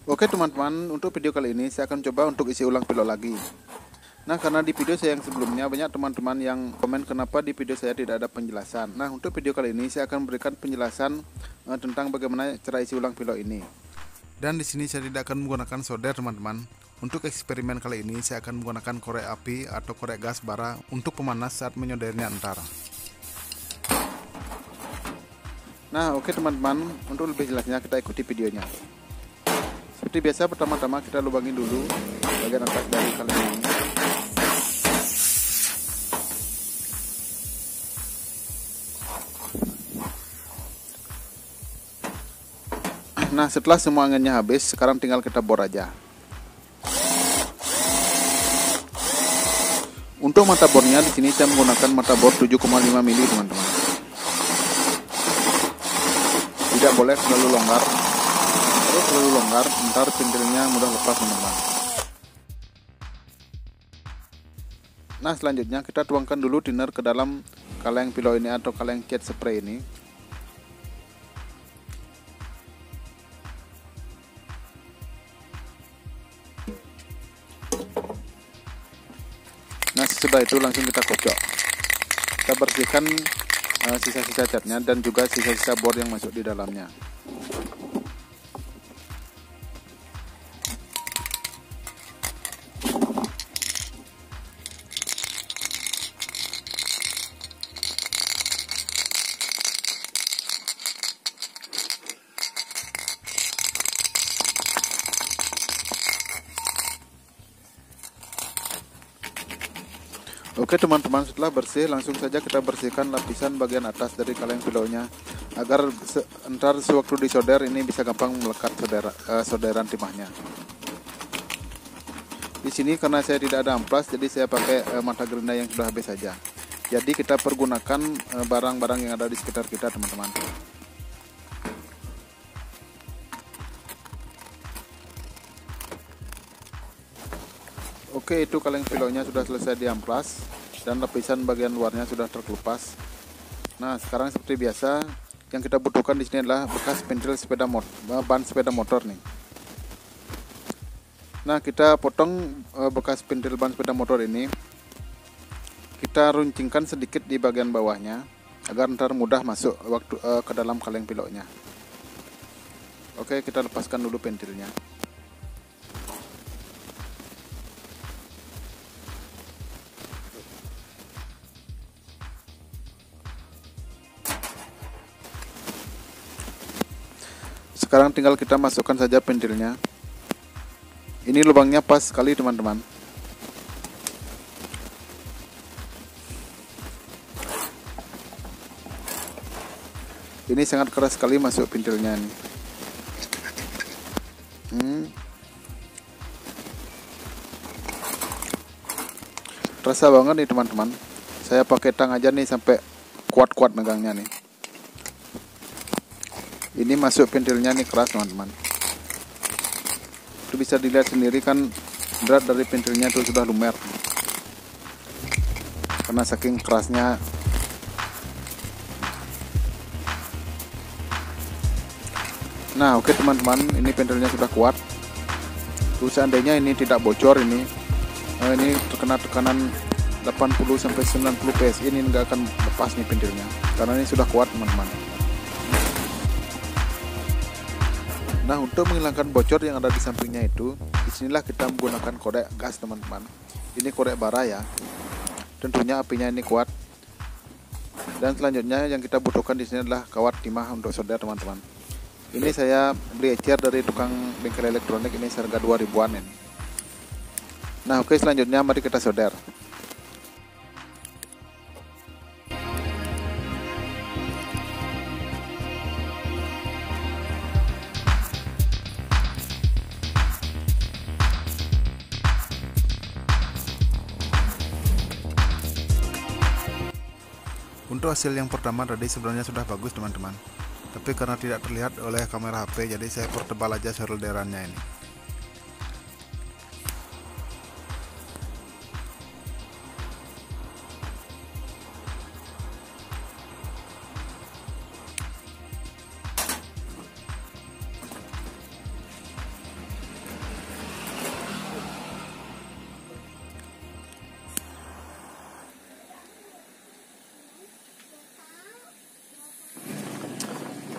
Oke teman-teman, untuk video kali ini saya akan coba untuk isi ulang pilot lagi. Nah, karena di video saya yang sebelumnya banyak teman-teman yang komen kenapa di video saya tidak ada penjelasan. Nah, untuk video kali ini saya akan memberikan penjelasan tentang bagaimana cara isi ulang pilot ini. Dan di sini saya tidak akan menggunakan solder teman-teman. Untuk eksperimen kali ini saya akan menggunakan korek api atau korek gas bara untuk pemanas saat menyoldernya ntar. Nah, oke teman-teman, untuk lebih jelasnya kita ikuti videonya. Seperti biasa, pertama-tama kita lubangin dulu bagian atas dari kaleng ini. Nah, setelah semua anginnya habis, sekarang tinggal kita bor aja. Untuk mata bornya di sini saya menggunakan mata bor 7,5 mili teman-teman. Tidak boleh terlalu longgar. Kalau terlalu longgar, ntar pintilnya mudah lepas teman-teman. Nah, selanjutnya kita tuangkan dulu thinner ke dalam kaleng pilot ini atau kaleng cat spray ini. Nah, sesudah itu langsung kita kocok. Kita bersihkan sisa-sisa catnya dan juga sisa-sisa bor yang masuk di dalamnya. Oke teman-teman, setelah bersih langsung saja kita bersihkan lapisan bagian atas dari kaleng pilotnya agar ntar sewaktu disolder ini bisa gampang melekat solderan timahnya. Di sini karena saya tidak ada amplas, jadi saya pakai mata gerinda yang sudah habis saja. Jadi kita pergunakan barang-barang yang ada di sekitar kita teman-teman. Oke, itu kaleng pilotnya sudah selesai diamplas dan lapisan bagian luarnya sudah terkelupas. Nah, sekarang seperti biasa yang kita butuhkan di sini adalah bekas pentil ban sepeda motor nih. Nah, kita potong bekas pentil ban sepeda motor ini. Kita runcingkan sedikit di bagian bawahnya agar ntar mudah masuk ke dalam kaleng pilotnya. Oke, kita lepaskan dulu pentilnya. Sekarang tinggal kita masukkan saja pentilnya. Ini lubangnya pas sekali teman-teman. Ini sangat keras sekali masuk pentilnya nih. Terasa banget nih teman-teman. Saya pakai tang aja nih sampai kuat-kuat megangnya nih. Ini masuk pentilnya nih keras teman-teman. Itu bisa dilihat sendiri kan, berat dari pentilnya itu sudah lumer karena saking kerasnya. Nah, oke teman-teman, ini pentilnya sudah kuat. Tuh, seandainya ini tidak bocor ini terkena tekanan 80 sampai 90 PSI ini nggak akan lepas nih pentilnya karena ini sudah kuat teman-teman. Nah, untuk menghilangkan bocor yang ada di sampingnya itu, disinilah kita menggunakan korek gas teman-teman. Ini korek bara ya. Tentunya apinya ini kuat. Dan selanjutnya yang kita butuhkan di sini adalah kawat timah untuk solder teman-teman. Ini saya beli ecer dari tukang bengkel elektronik, ini harga 2000-an ini. Nah, oke, selanjutnya mari kita solder. Untuk hasil yang pertama tadi sebenarnya sudah bagus teman-teman, tapi karena tidak terlihat oleh kamera HP, jadi saya pertebal aja solderannya ini.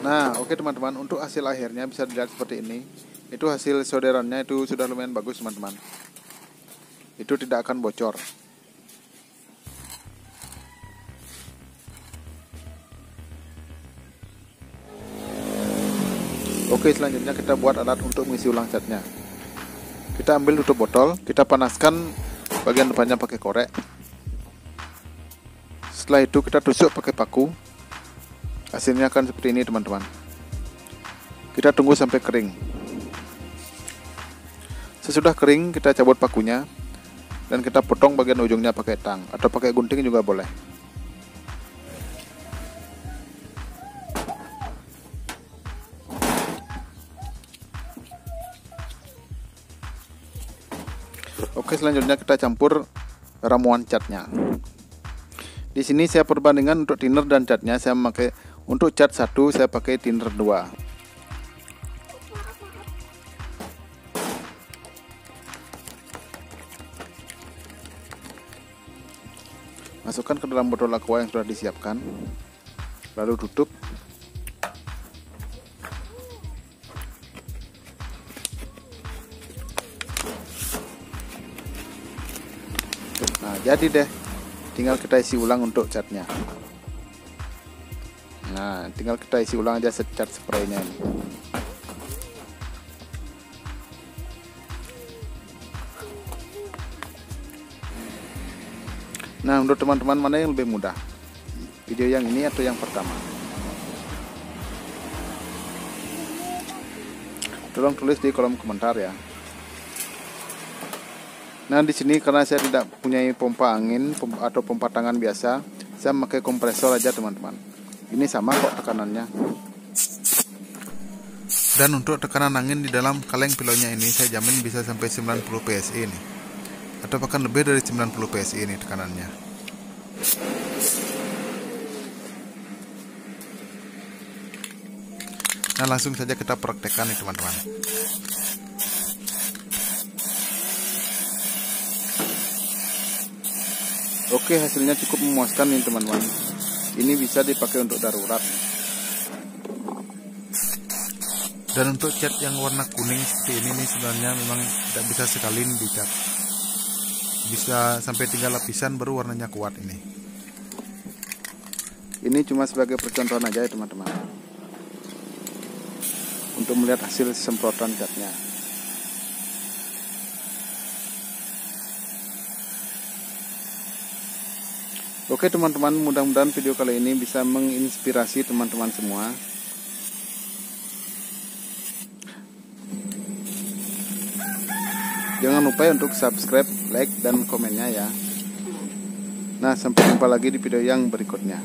Nah, oke teman-teman, untuk hasil akhirnya bisa dilihat seperti ini. Itu hasil solderannya itu sudah lumayan bagus teman-teman. Itu tidak akan bocor. Oke, selanjutnya kita buat alat untuk mengisi ulang catnya. Kita ambil tutup botol, kita panaskan bagian depannya pakai korek. Setelah itu kita tusuk pakai paku. Hasilnya akan seperti ini teman-teman. Kita tunggu sampai kering. Sesudah kering kita cabut pakunya dan kita potong bagian ujungnya pakai tang atau pakai gunting juga boleh. Oke, selanjutnya kita campur ramuan catnya. Di sini saya perbandingan untuk thinner dan catnya, saya memakai untuk cat 1 saya pakai thinner 2. Masukkan ke dalam botol aqua yang sudah disiapkan, lalu tutup. Nah, jadi deh, tinggal kita isi ulang untuk catnya. Nah, tinggal kita isi ulang aja cat spraynya ini. Nah, untuk teman-teman mana yang lebih mudah? Video yang ini atau yang pertama? Tolong tulis di kolom komentar ya. Nah, di sini karena saya tidak punya pompa angin atau pompa tangan biasa, saya memakai kompresor aja teman-teman. Ini sama kok tekanannya. Dan untuk tekanan angin di dalam kaleng pilotnya ini saya jamin bisa sampai 90 PSI ini, atau bahkan lebih dari 90 PSI ini tekanannya. Nah, langsung saja kita praktekkan nih teman-teman. Oke, hasilnya cukup memuaskan nih teman-teman. Ini bisa dipakai untuk darurat. Dan untuk cat yang warna kuning seperti ini nih sebenarnya memang tidak bisa sekali dicat. Bisa sampai 3 lapisan baru warnanya kuat ini. Ini cuma sebagai percontohan aja ya teman-teman, untuk melihat hasil semprotan catnya. Oke teman-teman, mudah-mudahan video kali ini bisa menginspirasi teman-teman semua. Jangan lupa untuk subscribe, like, dan komennya ya. Nah, sampai jumpa lagi di video yang berikutnya.